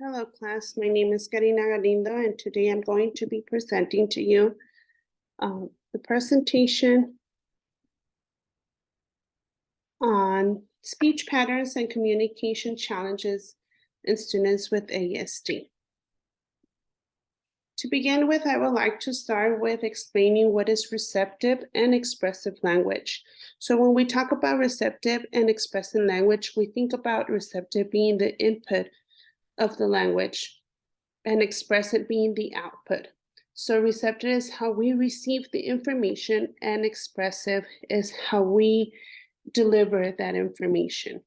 Hello class, my name is Karina Galindo and today I'm going to be presenting to you the presentation on speech patterns and communication challenges in students with ASD. To begin with, I would like to start with explaining what is receptive and expressive language. So when we talk about receptive and expressive language, we think about receptive being the input of the language and expressive being the output. So receptive is how we receive the information and expressive is how we deliver that information.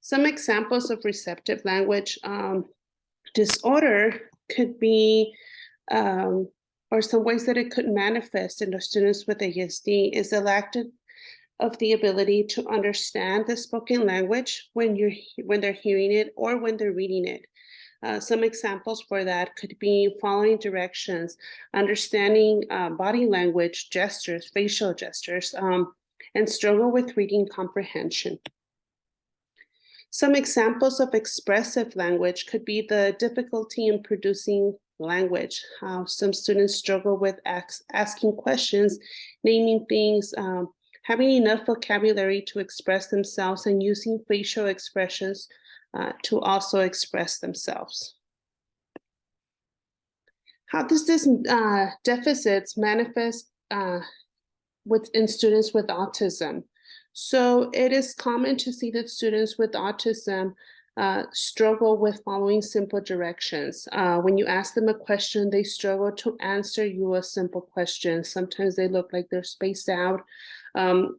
Some examples of receptive language disorder could be, or some ways that it could manifest in the students with ASD is a lack of the ability to understand the spoken language when they're hearing it or when they're reading it. Some examples for that could be following directions, understanding body language, gestures, facial gestures, and struggle with reading comprehension. Some examples of expressive language could be the difficulty in producing language, how some students struggle with asking questions, naming things, having enough vocabulary to express themselves, and using facial expressions to also express themselves. How does this deficits manifest in students with autism? So it is common to see that students with autism struggle with following simple directions. When you ask them a question, they struggle to answer you a simple question. Sometimes they look like they're spaced out.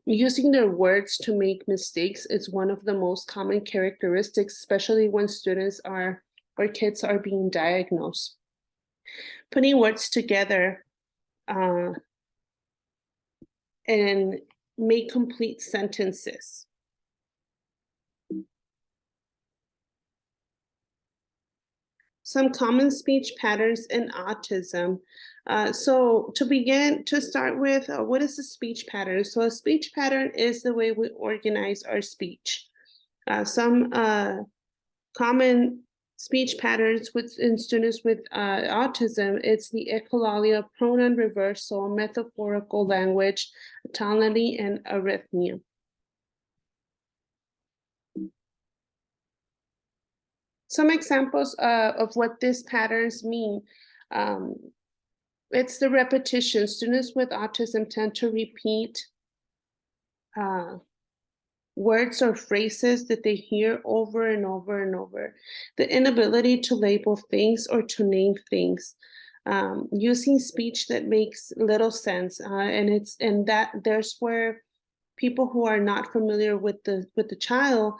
Using their words to make mistakes is one of the most common characteristics, especially when students or kids are being diagnosed. Putting words together and make complete sentences. Some common speech patterns in autism. So to start with, what is a speech pattern? So a speech pattern is the way we organize our speech. Some common speech patterns in students with autism, it's the echolalia, pronoun reversal, metaphorical language, tonality, and arrhythmia. Some examples of what these patterns mean. It's the repetition. Students with autism tend to repeat words or phrases that they hear over and over and over. The inability to label things or to name things. Using speech that makes little sense, and there's where people who are not familiar with the child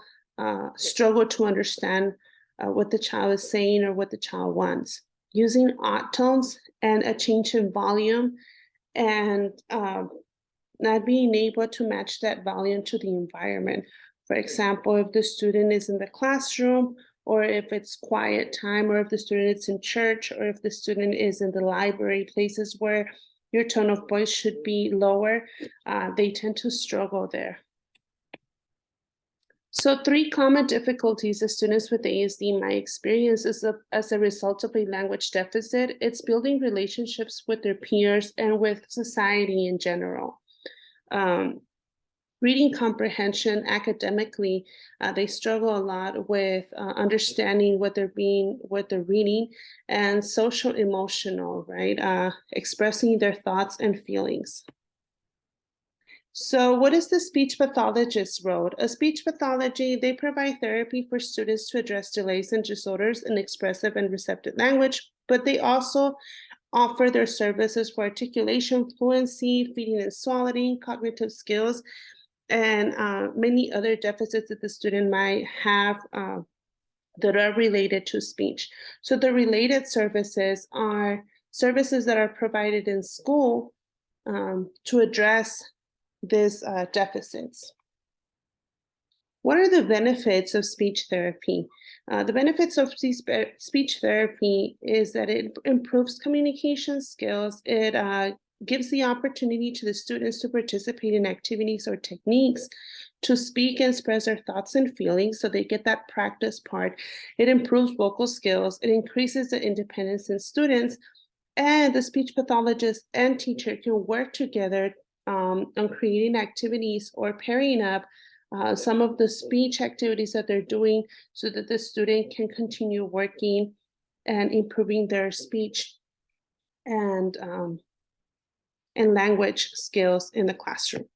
struggle to understand what the child is saying or what the child wants. Using odd tones and a change in volume, and not being able to match that volume to the environment. For example, if the student is in the classroom, or if it's quiet time, or if the student is in church, or if the student is in the library, places where your tone of voice should be lower, they tend to struggle there. So 3 common difficulties that students with ASD might experience as a result of a language deficit. It's building relationships with their peers and with society in general. Reading comprehension academically, they struggle a lot with understanding what they're reading, and social emotional, right? Expressing their thoughts and feelings. So what is the speech pathologist's role? A speech pathology, they provide therapy for students to address delays and disorders in expressive and receptive language, but they also offer their services for articulation, fluency, feeding and swallowing, cognitive skills, and many other deficits that the student might have that are related to speech. So the related services are services that are provided in school to address these deficits. What are the benefits of speech therapy? The benefits of speech therapy is that it improves communication skills, it gives the opportunity to the students to participate in activities or techniques to speak and express their thoughts and feelings, so they get that practice part. It improves vocal skills, it increases the independence in students, and the speech pathologist and teacher can work together on creating activities or pairing up some of the speech activities that they're doing so that the student can continue working and improving their speech and language skills in the classroom.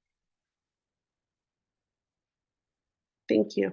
Thank you.